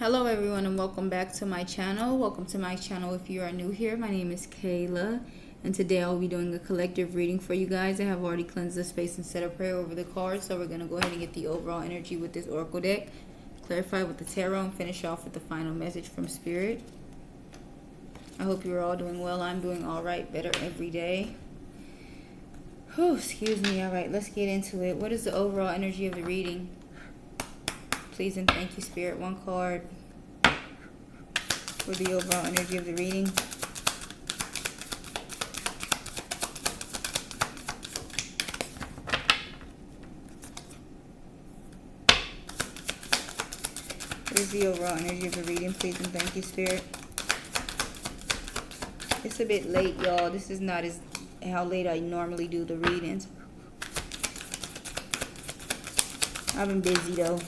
Hello everyone and welcome back to my channel. Welcome to my channel if you are new here. My name is Kayla and today I'll be doing a collective reading for you guys. I have already cleansed the space and said a prayer over the cards, so we're going to go ahead and get the overall energy with this oracle deck, clarify with the tarot, and finish off with the final message from Spirit. I hope you're all doing well. I'm doing alright, better every day. Whew, excuse me. Alright, let's get into it. What is the overall energy of the reading? Please and thank you, Spirit. One card for the overall energy of the reading. What is the overall energy of the reading? Please and thank you, Spirit. It's a bit late, y'all. This is not as how late I normally do the readings. I've been busy though.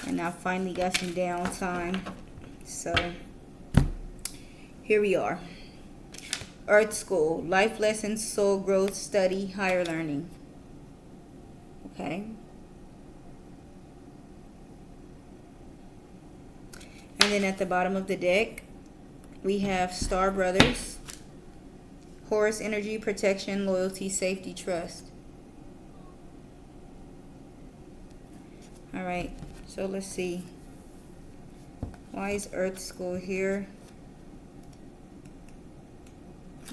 And I finally got some downtime. So, here we are. Earth School. Life lessons, soul growth, study, higher learning. Okay. And then at the bottom of the deck, we have Star Brothers. Horus energy, protection, loyalty, safety, trust. Alright. So let's see. Why is Earth School here?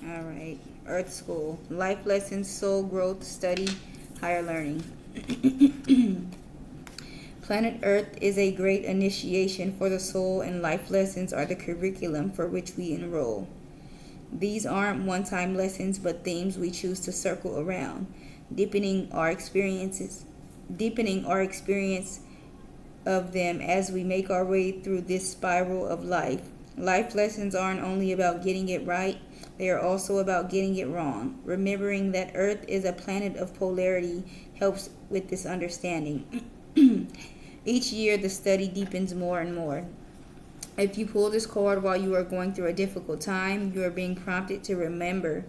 Alright. Earth School. Life lessons, soul growth, study, higher learning. Planet Earth is a great initiation for the soul, and life lessons are the curriculum for which we enroll. These aren't one-time lessons, but themes we choose to circle around, deepening our experience of them as we make our way through this spiral of life. Life lessons aren't only about getting it right, they are also about getting it wrong. Remembering that Earth is a planet of polarity helps with this understanding. Each year the study deepens more and more. If you pull this card while you are going through a difficult time, you are being prompted to remember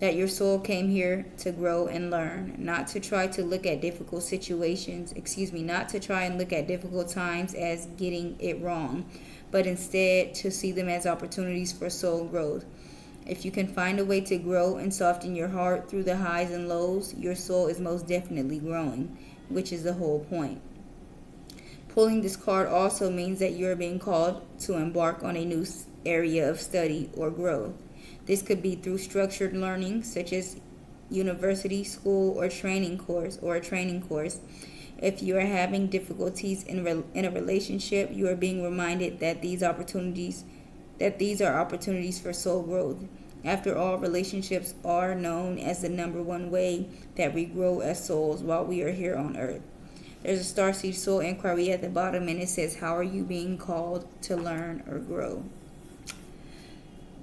that your soul came here to grow and learn, not to try to look at difficult not to try and look at difficult times as getting it wrong, but instead to see them as opportunities for soul growth. If you can find a way to grow and soften your heart through the highs and lows, your soul is most definitely growing, which is the whole point. Pulling this card also means that you are being called to embark on a new area of study or growth. This could be through structured learning, such as university, school, or a training course. If you are having difficulties in a relationship, you are being reminded that these are opportunities for soul growth. After all, relationships are known as the #1 way that we grow as souls while we are here on Earth. There's a Starseed Soul Inquiry at the bottom, and it says, how are you being called to learn or grow?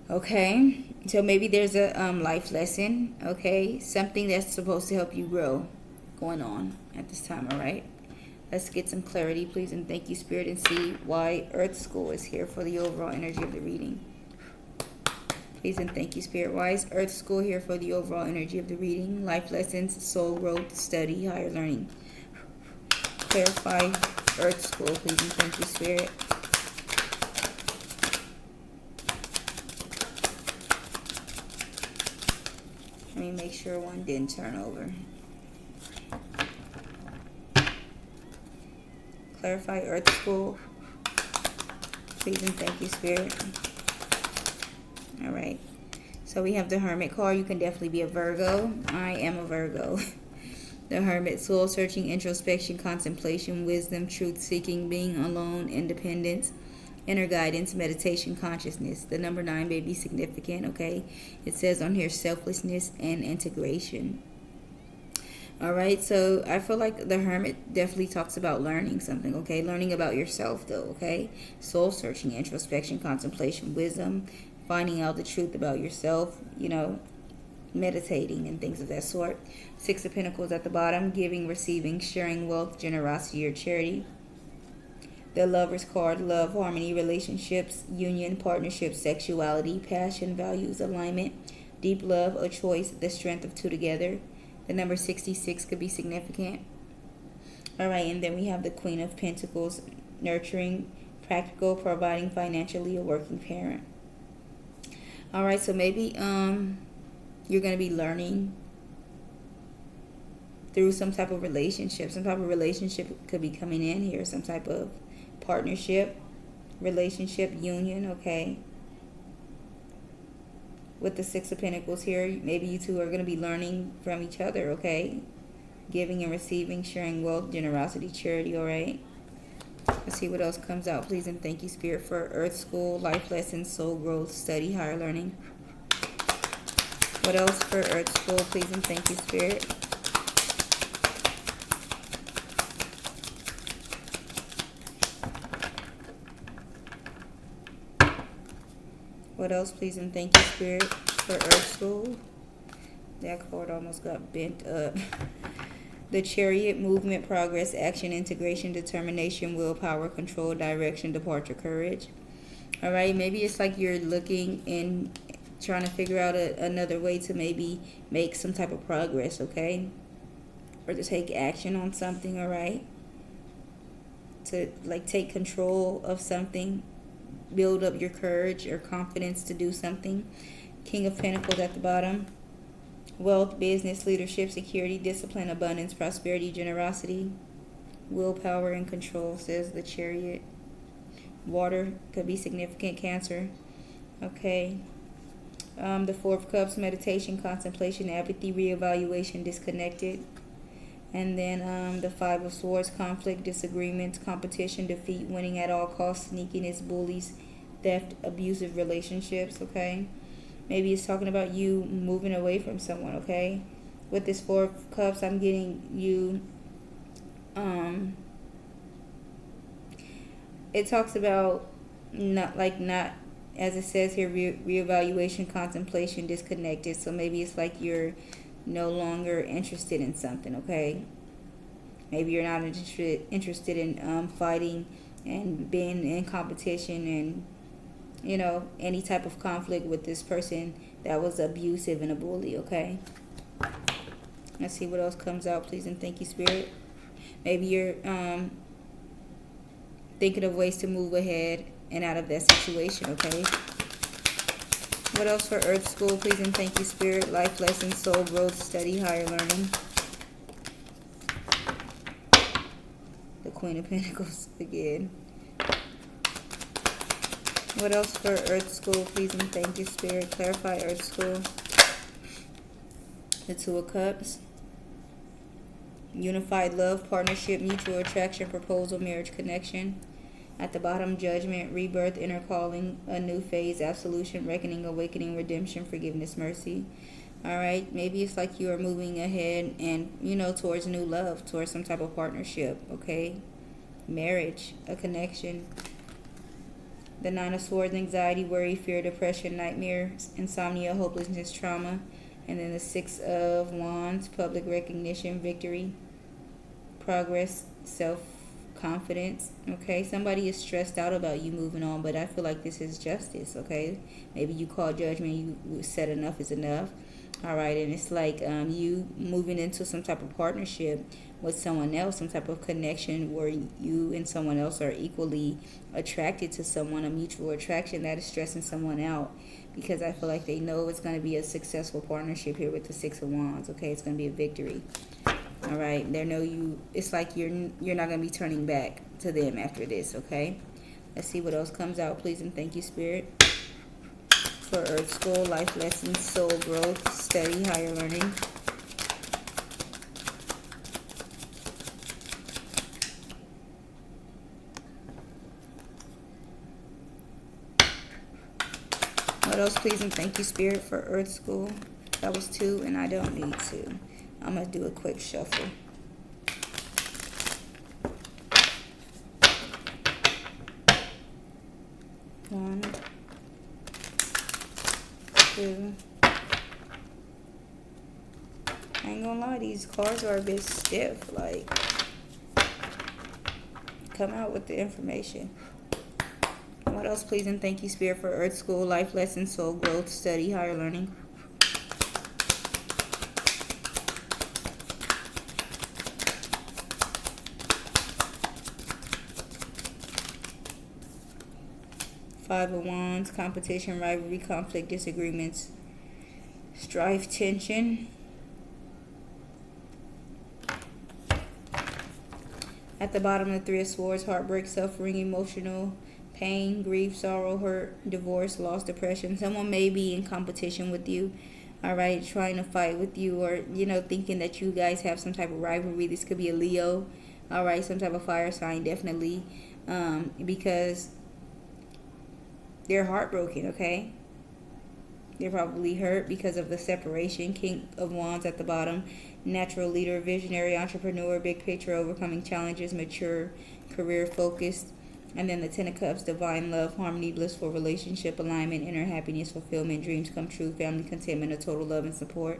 Okay, so maybe there's a life lesson, okay, something that's supposed to help you grow going on at this time. All right, let's get some clarity, please, and thank you, Spirit, and see why Earth School is here for the overall energy of the reading. Please and thank you, Spirit. Why is Earth School here for the overall energy of the reading? Life lessons, soul growth, study, higher learning. Clarify Earth School, please, and thank you, Spirit. Let me make sure one didn't turn over. Clarify Earth School. Please and thank you, Spirit. Alright. So we have the Hermit card. You can definitely be a Virgo. I am a Virgo. The Hermit, soul searching, introspection, contemplation, wisdom, truth seeking, being alone, independence, inner guidance, meditation, consciousness. The number 9 may be significant, okay? It says on here selflessness and integration. Alright, so I feel like the Hermit definitely talks about learning something, okay? Learning about yourself, though, okay? Soul searching, introspection, contemplation, wisdom, finding out the truth about yourself, meditating and things of that sort. 6 of Pentacles at the bottom, giving, receiving, sharing wealth, generosity, or charity. The Lover's card, love, harmony, relationships, union, partnership, sexuality, passion, values, alignment, deep love, a choice, the strength of two together. The number 66 could be significant. All right, and then we have the Queen of Pentacles, nurturing, practical, providing financially, a working parent. All right, so maybe you're going to be learning through some type of relationship. Some type of relationship could be coming in here, some type of partnership, relationship, union, okay? With the Six of Pentacles here, maybe you two are going to be learning from each other, okay? Giving and receiving, sharing wealth, generosity, charity, all right? Let's see what else comes out. Please and thank you, Spirit, for Earth School, life lessons, soul growth, study, higher learning. What else for Earth School? Please and thank you, Spirit. What else, please and thank you, Spirit, for Earth School? That card almost got bent up. The Chariot, movement, progress, action, integration, determination, willpower, control, direction, departure, courage. All right, maybe it's like you're looking and trying to figure out another way to maybe make some type of progress, okay? Or to take action on something, all right? To like take control of something. Build up your courage or confidence to do something. King of Pentacles at the bottom. Wealth, business, leadership, security, discipline, abundance, prosperity, generosity, willpower, and control, says the Chariot. Water could be significant, Cancer. Okay. The Four of Cups, meditation, contemplation, apathy, reevaluation, disconnected. And then the Five of Swords, conflict, disagreements, competition, defeat, winning at all costs, sneakiness, bullies, theft, abusive relationships, okay? Maybe it's talking about you moving away from someone, okay? With this Four of Cups, I'm getting you, it talks about not, as it says here, reevaluation, contemplation, disconnected. So maybe it's like you're no longer interested in something, okay? Maybe you're not interested in fighting and being in competition and, you know, any type of conflict with this person that was abusive and a bully, okay? Let's see what else comes out, please and thank you, Spirit. Maybe you're thinking of ways to move ahead and out of that situation, okay? What else for Earth School, please and thank you, Spirit? Life lessons, soul growth, study, higher learning. The Queen of Pentacles again. What else for Earth School, please and thank you, Spirit? Clarify Earth School. The Two of Cups. Unified love, partnership, mutual attraction, proposal, marriage, connection. At the bottom, judgment, rebirth, inner calling, a new phase, absolution, reckoning, awakening, redemption, forgiveness, mercy. All right, maybe it's like you are moving ahead and, you know, towards new love, towards some type of partnership, okay? Marriage, a connection. The Nine of Swords, anxiety, worry, fear, depression, nightmares, insomnia, hopelessness, trauma. And then the Six of Wands, public recognition, victory, progress, self-confidence, okay? Somebody is stressed out about you moving on, but I feel like this is justice, okay? Maybe you call judgment, you said enough is enough, all right? And it's like you moving into some type of partnership with someone else, some type of connection where you and someone else are equally attracted to someone, a mutual attraction that is stressing someone out, because I feel like they know it's going to be a successful partnership here with the Six of Wands, okay? It's going to be a victory. All right, they know you. It's like you're not going to be turning back to them after this, okay? Let's see what else comes out, please and thank you, Spirit. For Earth School, life lessons, soul growth, study, higher learning. What else, please and thank you, Spirit, for Earth School? That was 2, and I don't need 2. I'm going to do a quick shuffle. One, 2. I ain't gonna lie, these cards are a bit stiff. Like, come out with the information. What else, please and thank you, Spirit, for Earth School, life lessons, soul growth, study, higher learning. Five of Wands, competition, rivalry, conflict, disagreements, strife, tension. At the bottom, the Three of Swords, heartbreak, suffering, emotional pain, grief, sorrow, hurt, divorce, loss, depression. Someone may be in competition with you, all right, trying to fight with you, or, thinking that you guys have some type of rivalry. This could be a Leo, all right, some type of fire sign, definitely, because they're heartbroken, okay? They're probably hurt because of the separation. King of Wands at the bottom. Natural leader, visionary, entrepreneur, big picture, overcoming challenges, mature, career focused. And then the Ten of Cups, divine love, harmony, blissful relationship, alignment, inner happiness, fulfillment, dreams come true, family contentment, a total love and support.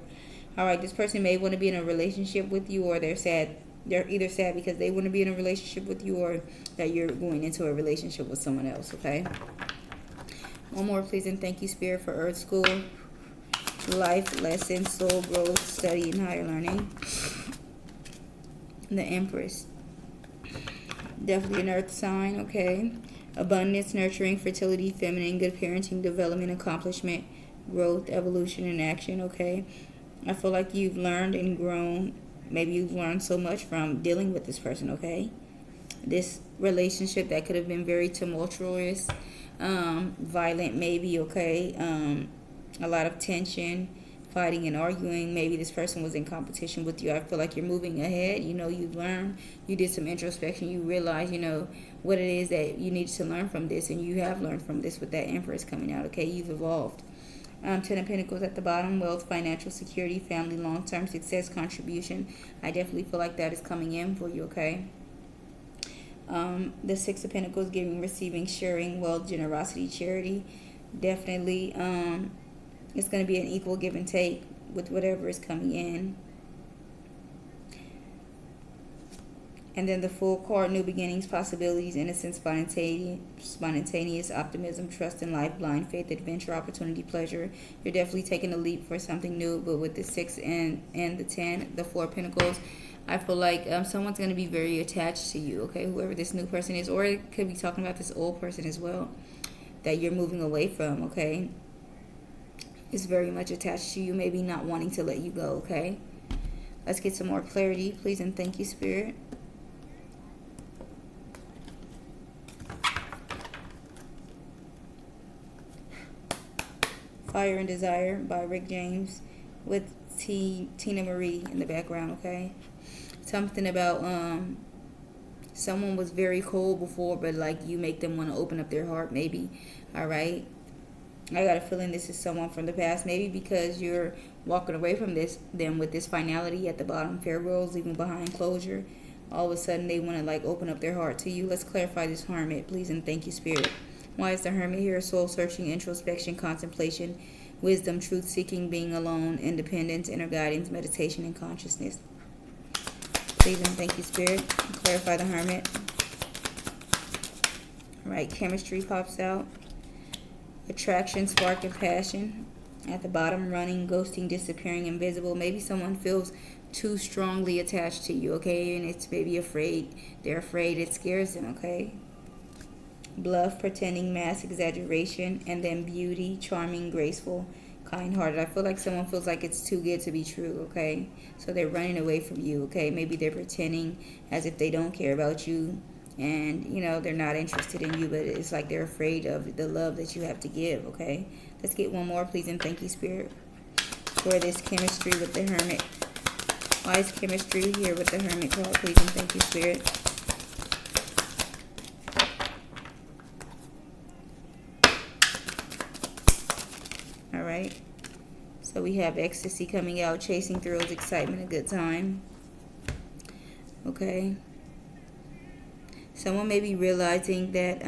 All right, this person may want to be in a relationship with you, or they're sad. They're either sad because they want to be in a relationship with you, or that you're going into a relationship with someone else, okay? One more, please, and thank you, Spirit, for Earth School, life lesson, soul growth, study, and higher learning. The Empress. Definitely an earth sign, okay? Abundance, nurturing, fertility, feminine, good parenting, development, accomplishment, growth, evolution, and action, okay? I feel like you've learned and grown. Maybe you've learned so much from dealing with this person, okay? This relationship that could have been very tumultuous, violent maybe, okay? A lot of tension, fighting and arguing. Maybe this person was in competition with you. I feel like you're moving ahead. You've learned. You did some introspection. You realize, what it is that you need to learn from this. And you have learned from this with that Empress coming out. Okay, you've evolved. Ten of Pentacles at the bottom. Wealth, financial security, family, long-term success, contribution. I definitely feel like that is coming in for you, okay? The Six of Pentacles, giving, receiving, sharing, wealth, generosity, charity. Definitely, it's going to be an equal give and take with whatever is coming in. And then the Fool card, new beginnings, possibilities, innocence, spontaneous optimism, trust in life, blind faith, adventure, opportunity, pleasure. You're definitely taking a leap for something new. But with the 6 and the 10, the 4 of Pentacles, I feel like someone's going to be very attached to you, okay? Whoever this new person is. Or it could be talking about this old person as well that you're moving away from, okay? Is very much attached to you, maybe not wanting to let you go, okay? Let's get some more clarity, please, and thank you, Spirit. Fire and Desire by Rick James with Tina Marie in the background, okay? Something about someone was very cold before, but like you make them want to open up their heart, maybe, all right? I got a feeling this is someone from the past, maybe because you're walking away from them with this finality at the bottom, farewells, leaving behind closure. All of a sudden, they want to like open up their heart to you. Let's clarify this Hermit, please, and thank you, Spirit. Why is the Hermit here? Soul searching, introspection, contemplation, wisdom, truth seeking, being alone, independence, inner guidance, meditation, and consciousness. Please and thank you, Spirit. Clarify the Hermit. All right, chemistry pops out. Attraction, spark, and passion. At the bottom, running, ghosting, disappearing, invisible. Maybe someone feels too strongly attached to you, okay? And it's maybe afraid. They're afraid. It scares them, okay? Bluff, pretending, mask, exaggeration, and then beauty, charming, graceful, kind-hearted. I feel like someone feels like it's too good to be true, okay? So they're running away from you, okay? Maybe they're pretending as if they don't care about you. And, they're not interested in you, but it's like they're afraid of the love that you have to give, okay? Let's get one more, please, and thank you, Spirit, for this chemistry with the Hermit. Why is chemistry here with the Hermit card, please, and thank you, Spirit? All right. So we have ecstasy coming out, chasing thrills, excitement, a good time. Okay. Someone may be realizing that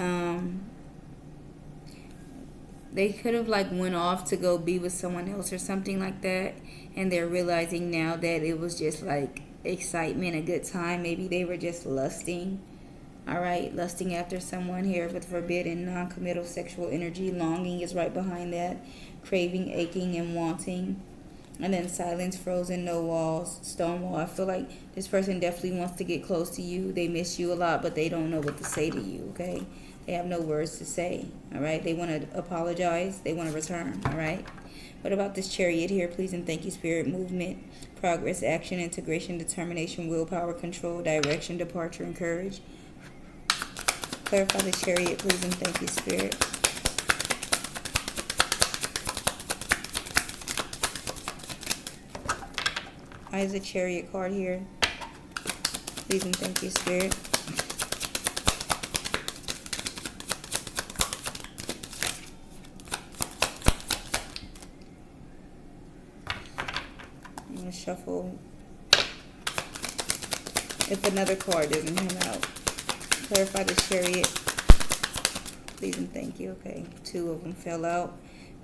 they could have like went off to go be with someone else or something like that, and they're realizing now that it was just like excitement, a good time. Maybe they were just lusting. All right, lusting after someone here with forbidden, non-committal sexual energy. Longing is right behind that. Craving, aching, and wanting. And then silence, frozen, no walls, stone wall. I feel like this person definitely wants to get close to you. They miss you a lot, but they don't know what to say to you, okay? They have no words to say, all right? They want to apologize. They want to return, all right? What about this Chariot here? Please and thank you, Spirit. Movement, progress, action, integration, determination, willpower, control, direction, departure, and courage. Clarify the Chariot, please and thank you, Spirit. Why is the Chariot card here? Please and thank you, Spirit. I'm going to shuffle if another card doesn't come out. Clarify the Chariot. Please and thank you. Okay, 2 of them fell out.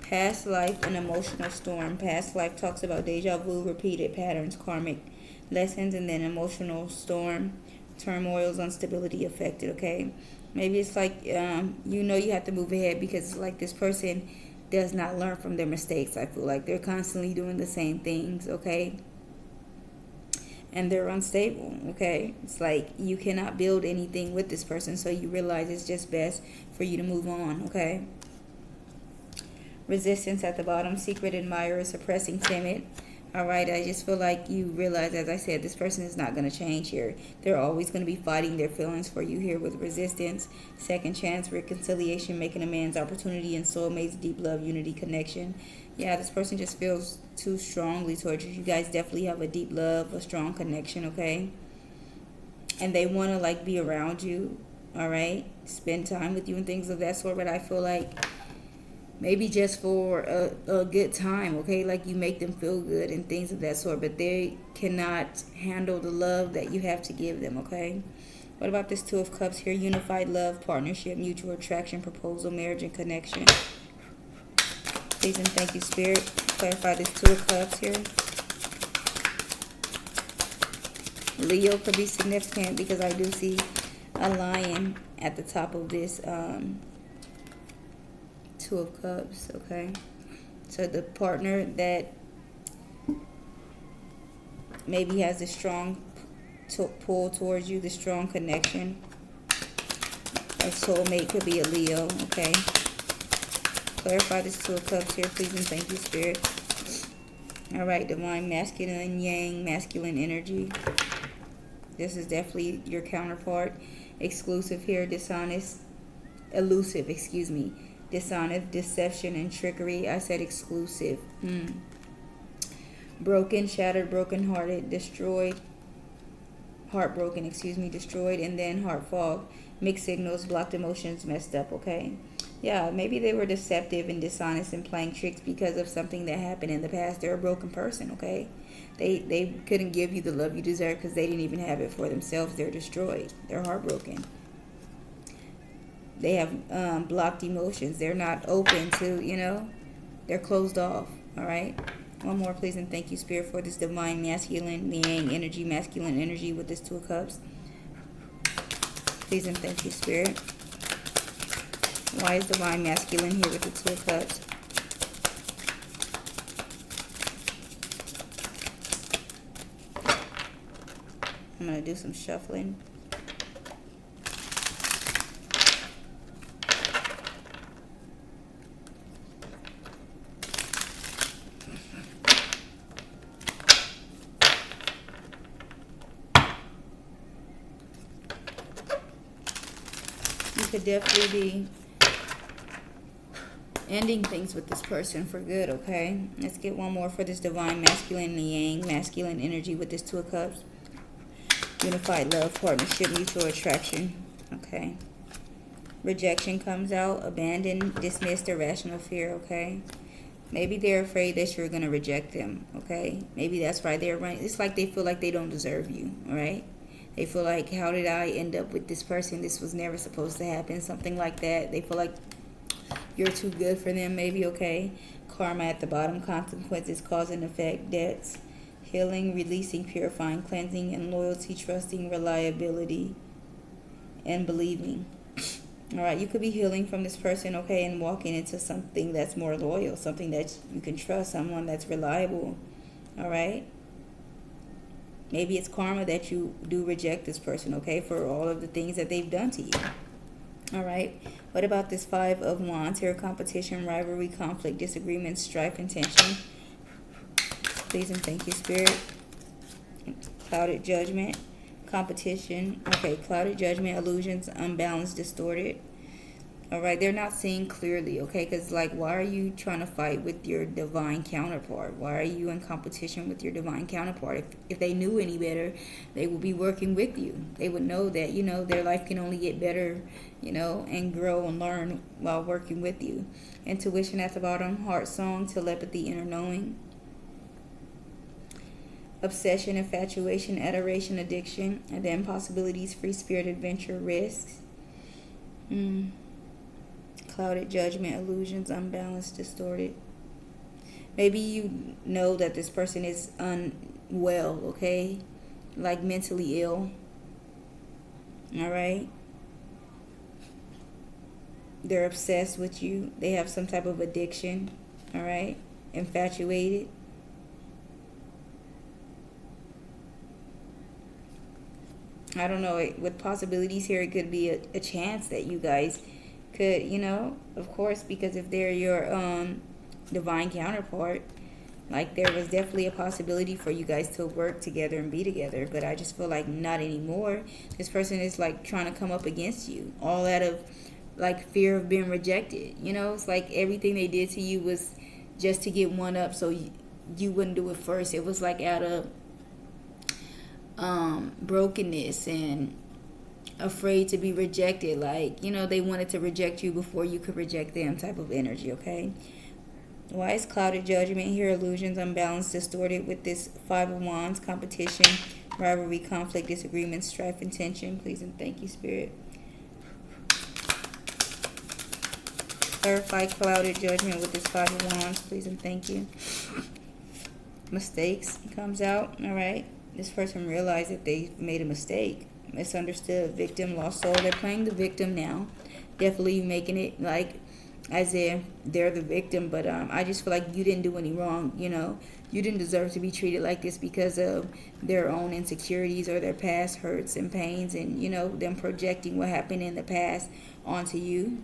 Past life and emotional storm. Past life talks about deja vu, repeated patterns, karmic lessons, and then emotional storm, turmoils, instability affected, okay? Maybe it's like, you have to move ahead because it's like this person does not learn from their mistakes. I feel like they're constantly doing the same things, okay? And they're unstable, okay? It's like you cannot build anything with this person, so you realize it's just best for you to move on, okay? Resistance at the bottom, secret admirer, suppressing, timid. All right, I just feel like you realize, as I said, this person is not going to change here. They're always going to be fighting their feelings for you here with resistance, second chance, reconciliation, making amends, opportunity, and soulmates, deep love, unity, connection. Yeah, this person just feels too strongly towards you. You guys definitely have a deep love, a strong connection, okay? And they want to, like, be around you, all right? Spend time with you and things of that sort, but I feel like maybe just for a good time, okay? Like you make them feel good and things of that sort, but they cannot handle the love that you have to give them, okay? What about this 2 of Cups here? Unified love, partnership, mutual attraction, proposal, marriage, and connection. Please and thank you, Spirit. Clarify this 2 of Cups here. Leo could be significant because I do see a lion at the top of this 2 of Cups, okay? So the partner that maybe has a strong pull towards you, the strong connection. A soulmate could be a Leo, okay? Clarify this 2 of Cups here, please and thank you, Spirit. All right, divine masculine, yang, masculine energy. This is definitely your counterpart. Exclusive here, dishonest, elusive, excuse me. Dishonest, deception, and trickery. I said exclusive. Broken, shattered, broken-hearted, destroyed, heartbroken, destroyed, and then heart fog. Mixed signals, blocked emotions, messed up, okay? Yeah, maybe they were deceptive and dishonest and playing tricks because of something that happened in the past. They're a broken person, okay? They couldn't give you the love you deserve because they didn't even have it for themselves. They're destroyed. They're heartbroken. They have blocked emotions. They're not open to, they're closed off, all right? One more, please, and thank you, Spirit, for this divine masculine, yang energy, masculine energy with this 2 of Cups. Please and thank you, Spirit. Why is divine masculine here with the 2 of Cups? I'm going to do some shuffling. You could definitely be ending things with this person for good, okay? Let's get one more for this divine masculine and yang, masculine energy with this 2 of Cups. Unified love, partnership, mutual attraction, okay? Rejection comes out, abandoned, dismissed, irrational fear, okay? Maybe they're afraid that you're going to reject them, okay? Maybe that's why they're running. It's like they feel like they don't deserve you, all right? They feel like, how did I end up with this person? This was never supposed to happen, something like that. They feel like you're too good for them, maybe, okay? Karma at the bottom, consequences, cause and effect, debts, healing, releasing, purifying, cleansing, and loyalty, trusting, reliability, and believing. All right, you could be healing from this person, okay, and walking into something that's more loyal, something that you can trust, someone that's reliable, All right. Maybe it's karma that you do reject this person, okay, for all of the things that they've done to you. All right. What about this Five of Wands here? Competition, rivalry, conflict, disagreement, strife, and tension. Please and thank you, Spirit. Clouded judgment, competition. Okay, clouded judgment, illusions, unbalanced, distorted. All right, they're not seeing clearly, okay? Because, like, why are you trying to fight with your divine counterpart? Why are you in competition with your divine counterpart? If they knew any better, they would be working with you. They would know that, their life can only get better, and grow and learn while working with you. Intuition at the bottom, heart song, telepathy, inner knowing. Obsession, infatuation, adoration, addiction, and then possibilities, free spirit, adventure, risks. Clouded judgment, illusions, unbalanced, distorted. Maybe you know that this person is unwell, okay? Like mentally ill. All right? They're obsessed with you. They have some type of addiction. All right? Infatuated. I don't know. With possibilities here, it could be a chance that you guys could, of course, because if they're your divine counterpart, like, there was definitely a possibility for you guys to work together and be together, but I just feel like not anymore. This person is, like, trying to come up against you, all out of, like, fear of being rejected. It's like everything they did to you was just to get one up so you wouldn't do it first. It was like out of brokenness and afraid to be rejected. Like, they wanted to reject you before you could reject them type of energy, okay? Why is clouded judgment here? Illusions, unbalanced, distorted with this Five of Wands, competition, rivalry, conflict, disagreement, strife, and tension. Please and thank you, Spirit. Clarify clouded judgment with this Five of Wands. Please and thank you. Mistakes comes out, all right? This person realized that they made a mistake. Misunderstood, victim, lost soul. They're playing the victim now. Definitely making it like as if they're the victim. But I just feel like you didn't do any wrong. You didn't deserve to be treated like this because of their own insecurities or their past hurts and pains, and them projecting what happened in the past onto you.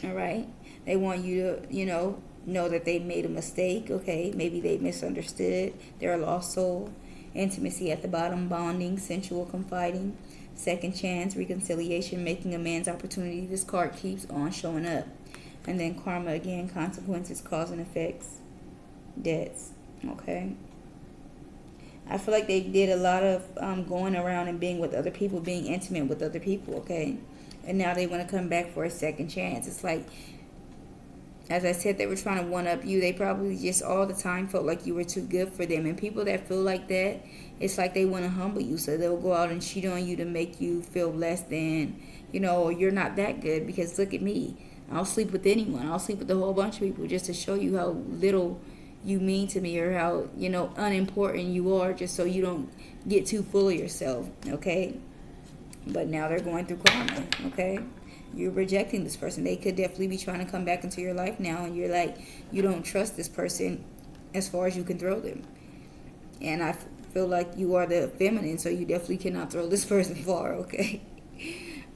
All right. They want you to know that they made a mistake. Okay, maybe they misunderstood. They're a lost soul. Intimacy at the bottom, bonding, sensual, confiding, second chance, reconciliation, making amends, opportunity. This card keeps on showing up. And then karma again, consequences, cause and effects, debts. Okay. I feel like they did a lot of going around and being with other people, being intimate with other people, okay? And now they want to come back for a second chance. It's like, as I said, they were trying to one-up you. They probably just all the time felt like you were too good for them. And people that feel like that, it's like they want to humble you. So they'll go out and cheat on you to make you feel less than, or you're not that good. Because look at me. I'll sleep with anyone. I'll sleep with a whole bunch of people just to show you how little you mean to me, or how, unimportant you are, just so you don't get too full of yourself, okay? But now they're going through karma, okay? You're rejecting this person. They could definitely be trying to come back into your life now, and you're like, you don't trust this person as far as you can throw them. And I feel like you are the feminine, so you definitely cannot throw this person far, okay?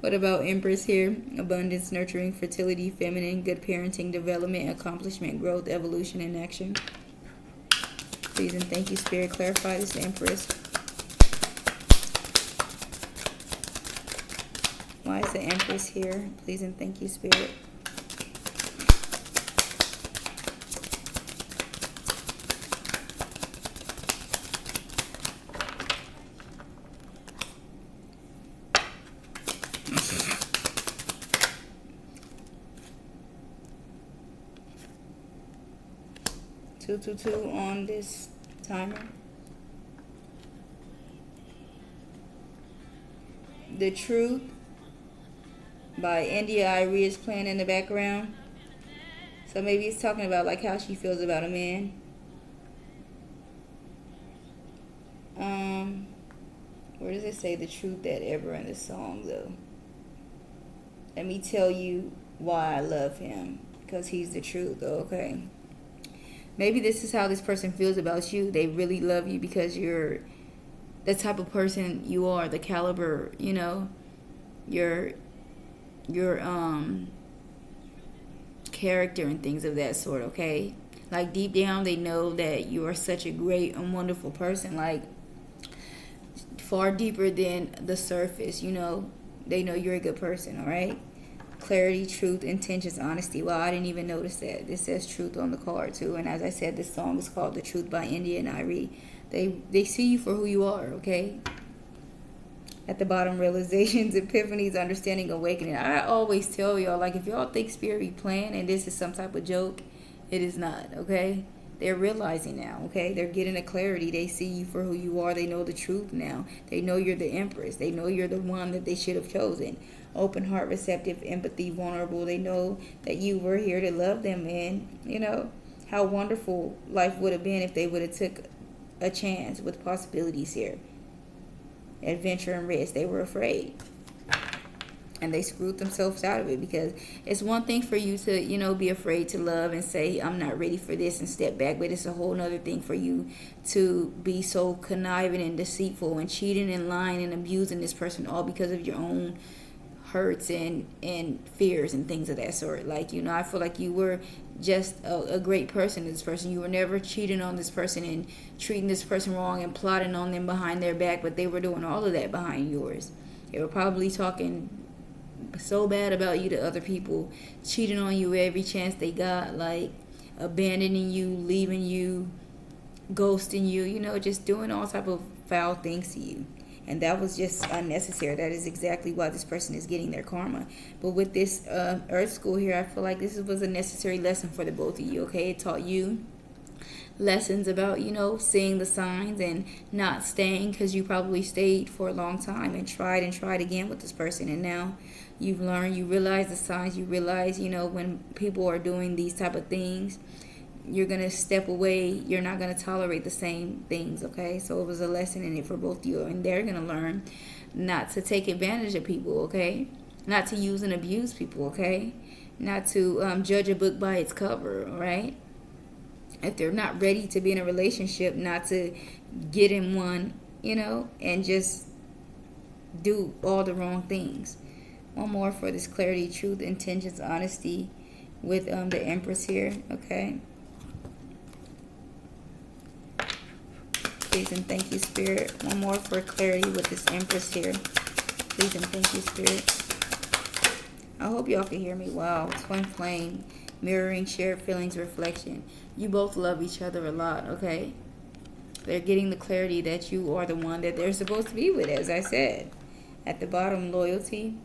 What about Empress here? Abundance, nurturing, fertility, feminine, good parenting, development, accomplishment, growth, evolution, and action. Please and thank you, Spirit. Clarify this, Empress. Why is the Empress here? Please and thank you, Spirit. Two on this timer. The Truth by India Irie is playing in the background. So maybe it's talking about like how she feels about a man. Where does it say the truth that ever in the song though? Let me tell you why I love him. Because he's the truth, okay? Maybe this is how this person feels about you. They really love you because you're the type of person you are, the caliber, your character and things of that sort, okay? Like deep down they know that you are such a great and wonderful person, like far deeper than the surface, They know you're a good person, all right? Clarity, truth, intentions, honesty. Well, I didn't even notice that. This says truth on the card too. And as I said, this song is called The Truth by India and Irie. They see you for who you are, okay? At the bottom, realizations, epiphanies, understanding, awakening. I always tell y'all, like, if y'all think Spirit be playing and this is some type of joke, it is not, okay? They're realizing now, okay? They're getting a clarity. They see you for who you are. They know the truth now. They know you're the Empress. They know you're the one that they should have chosen. Open heart, receptive, empathy, vulnerable. They know that you were here to love them, and how wonderful life would have been if they would have took a chance with possibilities here. Adventure and risk. They were afraid. And they screwed themselves out of it, because it's one thing for you to, be afraid to love and say, I'm not ready for this, and step back. But it's a whole other thing for you to be so conniving and deceitful and cheating and lying and abusing this person, all because of your own hurts and fears and things of that sort. Like, I feel like you were just a great person to this person. You were never cheating on this person and treating this person wrong and plotting on them behind their back, but they were doing all of that behind yours. They were probably talking so bad about you to other people, cheating on you every chance they got, like abandoning you, leaving you, ghosting you, just doing all type of foul things to you. And that was just unnecessary. That is exactly why this person is getting their karma. But with this Earth School here, I feel like this was a necessary lesson for the both of you, okay? It taught you lessons about, seeing the signs and not staying, because you probably stayed for a long time and tried again with this person. And now you've learned, you realize the signs, you realize, when people are doing these type of things, you're going to step away. You're not going to tolerate the same things, okay? So it was a lesson in it for both of you. And they're going to learn not to take advantage of people, okay? Not to use and abuse people, okay? Not to judge a book by its cover, all right? If they're not ready to be in a relationship, not to get in one, and just do all the wrong things. One more for this clarity, truth, intentions, honesty with the Empress here, okay? Please and thank you, Spirit. One more for clarity with this Empress here. Please and thank you, Spirit. I hope y'all can hear me. Wow. Twin flame, mirroring, shared feelings, reflection. You both love each other a lot, okay? They're getting the clarity that you are the one that they're supposed to be with, as I said. At the bottom, loyalty,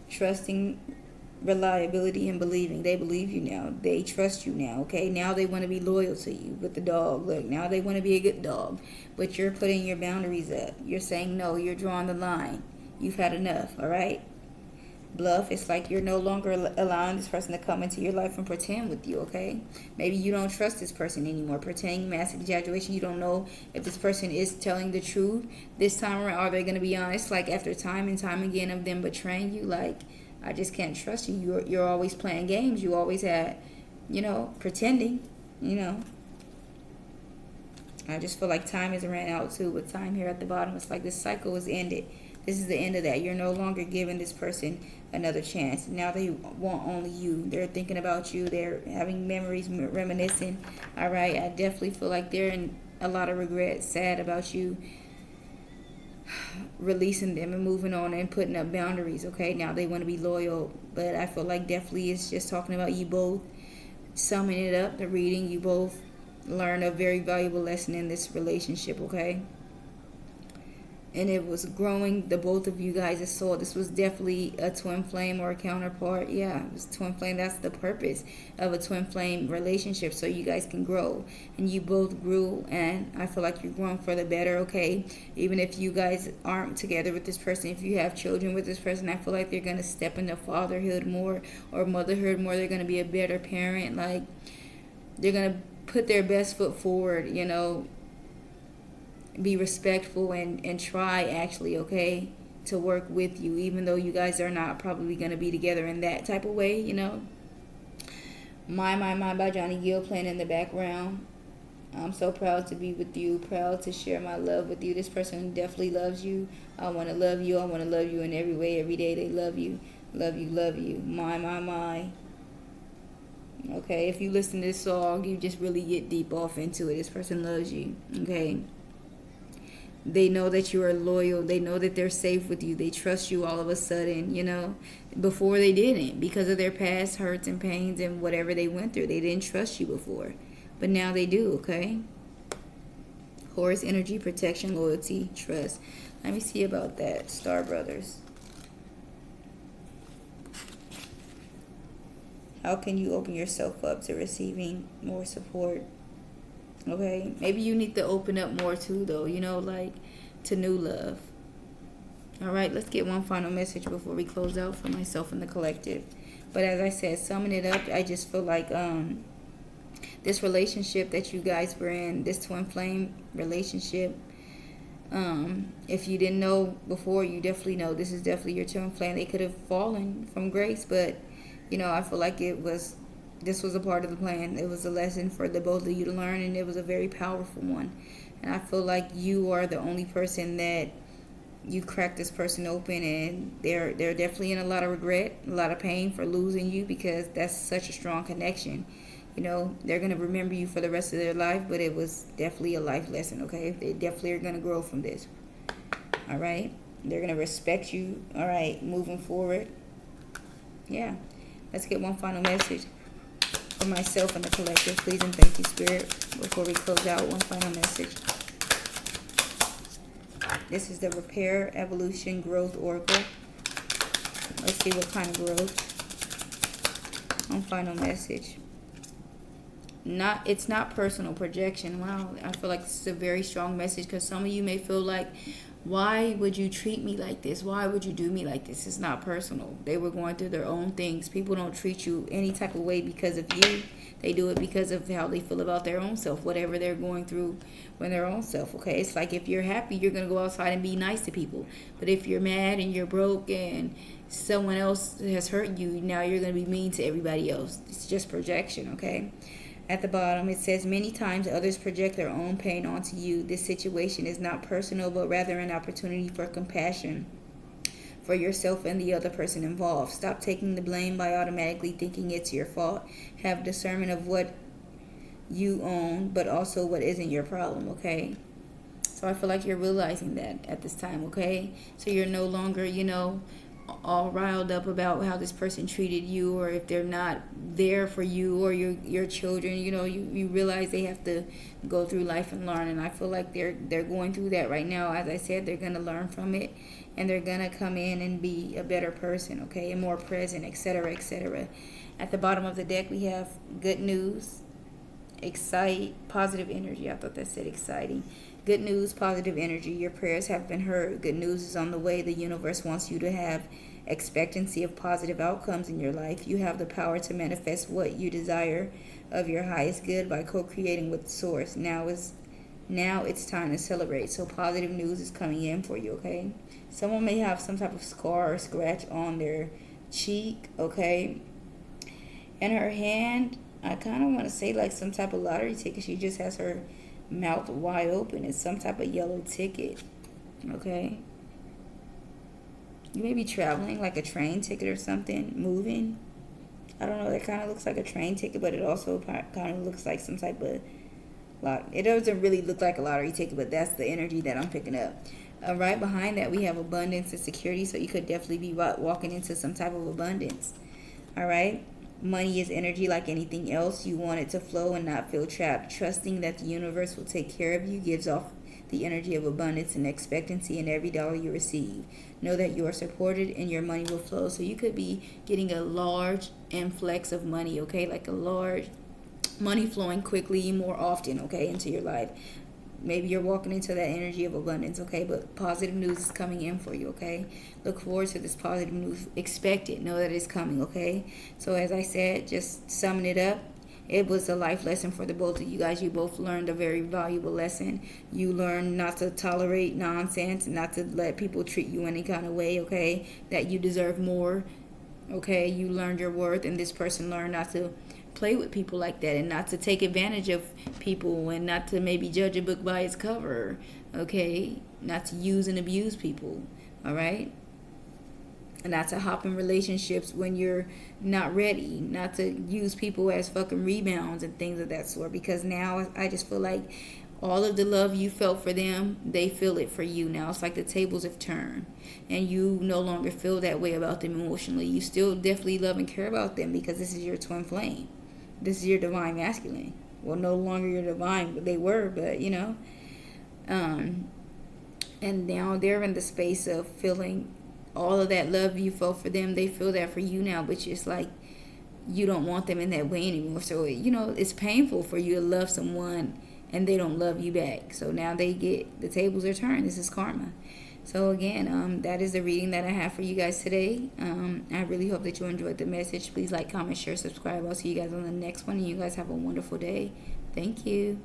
trusting, reliability, and believing. They believe you now. They trust you now, okay? Now they want to be loyal to you. With the dog, look, now they want to be a good dog. But you're putting your boundaries up. You're saying no. You're drawing the line. You've had enough, all right? Bluff, it's like you're no longer allowing this person to come into your life and pretend with you, okay? Maybe you don't trust this person anymore. Pretending, massive exaggeration. You don't know if this person is telling the truth this time around. Are they going to be honest? Like, after time and time again of them betraying you, like, I just can't trust you. You're always playing games. You always had, pretending, I just feel like time has ran out too with time here at the bottom. It's like this cycle is ended. This is the end of that. You're no longer giving this person another chance. Now they want only you. They're thinking about you. They're having memories, reminiscing. All right. I definitely feel like they're in a lot of regret, sad about you releasing them and moving on and putting up boundaries, okay? Now they want to be loyal, but I feel like definitely it's just talking about you both summing it up, the reading. You both learned a very valuable lesson in this relationship, okay? And it was growing the both of you guys' soul. This was definitely a twin flame or a counterpart. Yeah, it was twin flame. That's the purpose of a twin flame relationship, so you guys can grow. And you both grew, and I feel like you're growing for the better, okay? Even if you guys aren't together with this person, if you have children with this person, I feel like they're going to step into fatherhood more or motherhood more. They're going to be a better parent. Like, they're going to put their best foot forward, be respectful and try actually, okay, to work with you, even though you guys are not probably going to be together in that type of way, My by Johnny Gill playing in the background. I'm so proud to be with you, proud to share my love with you. This person definitely loves you. I want to love you. I want to love you in every way, every day. They love you, love you, love you. My. Okay, if you listen to this song, you just really get deep off into it. This person loves you. Okay. They know that you are loyal. They know that they're safe with you. They trust you all of a sudden, Before they didn't, because of their past hurts and pains and whatever they went through. They didn't trust you before. But now they do, okay? Horus energy, protection, loyalty, trust. Let me see about that, Star Brothers. How can you open yourself up to receiving more support? Okay, maybe you need to open up more too, though, like to new love. All right, let's get one final message before we close out for myself and the collective. But as I said, summing it up, I just feel like this relationship that you guys were in, this twin flame relationship, if you didn't know before, you definitely know this is definitely your twin flame. They could have fallen from grace, but I feel like this was a part of the plan. It was a lesson for the both of you to learn, and it was a very powerful one. And I feel like you are the only person that you cracked this person open, and they're definitely in a lot of regret, a lot of pain for losing you, because that's such a strong connection. They're going to remember you for the rest of their life, but it was definitely a life lesson, okay? They definitely are going to grow from this. All right? They're going to respect you, all right, moving forward. Yeah. Let's get one final message for myself and the collective. Please and thank you, Spirit. Before we close out, one final message. This is the Repair, Evolution, Growth Oracle. Let's see what kind of growth. One final message. It's not personal projection. Wow, I feel like this is a very strong message, because some of you may feel like, why would you treat me like this? Why would you do me like this? It's not personal. They were going through their own things. People don't treat you any type of way because of you. They do it because of how they feel about their own self, whatever they're going through when their own self, okay? It's like if you're happy, you're going to go outside and be nice to people. But if you're mad and you're broke and someone else has hurt you, now you're going to be mean to everybody else. It's just projection, okay? At the bottom, it says, many times others project their own pain onto you. This situation is not personal, but rather an opportunity for compassion for yourself and the other person involved. Stop taking the blame by automatically thinking it's your fault. Have discernment of what you own, but also what isn't your problem, okay? So I feel like you're realizing that at this time, okay? So you're no longer, all riled up about how this person treated you, or if they're not there for you or your children. You realize they have to go through life and learn, and I feel like they're going through that right now. As I said, they're going to learn from it, and they're going to come in and be a better person, okay, and more present, etc., etc. At the bottom of the deck, we have good news, excite, positive energy. I thought that said exciting. Good news, positive energy. Your prayers have been heard. Good news is on the way. The universe wants you to have expectancy of positive outcomes in your life. You have the power to manifest what you desire of your highest good by co-creating with the source. Now it's time to celebrate. So positive news is coming in for you, okay? Someone may have some type of scar or scratch on their cheek, okay? In her hand, I kind of want to say like some type of lottery ticket. She just has her mouth wide open. It's some type of yellow ticket, okay? You may be traveling, like a train ticket or something, moving. I don't know, that kind of looks like a train ticket, but it also kind of looks like some type of lot. It doesn't really look like a lottery ticket, but that's the energy that I'm picking up. Right behind that, we have abundance and security, so you could definitely be walking into some type of abundance. All right? Money is energy like anything else. You want it to flow and not feel trapped. Trusting that the universe will take care of you gives off the energy of abundance and expectancy in every dollar you receive. Know that you are supported and your money will flow. So you could be getting a large influx of money, okay? Like a large money flowing quickly, more often, okay, into your life. Maybe you're walking into that energy of abundance, okay? But positive news is coming in for you, okay? Look forward to this positive news. Expect it. Know that it's coming, okay? So as I said, just summing it up, it was a life lesson for the both of you guys. You both learned a very valuable lesson. You learned not to tolerate nonsense, not to let people treat you any kind of way, okay? That you deserve more, okay? You learned your worth, and this person learned not to play with people like that, and not to take advantage of people, and not to maybe judge a book by its cover, okay? Not to use and abuse people, all right? And not to hop in relationships when you're not ready, not to use people as fucking rebounds and things of that sort, because now I just feel like all of the love you felt for them, they feel it for you now. It's like the tables have turned, and you no longer feel that way about them emotionally. You still definitely love and care about them, because this is your twin flame. This is your divine masculine. Well, no longer your divine, but they were, but you know. And now they're in the space of feeling all of that love you felt for them. They feel that for you now, but it's like you don't want them in that way anymore. So, you know, it's painful for you to love someone and they don't love you back. So now the tables are turned. This is karma. So again, that is the reading that I have for you guys today. I really hope that you enjoyed the message. Please like, comment, share, subscribe. I'll see you guys on the next one, and you guys have a wonderful day. Thank you.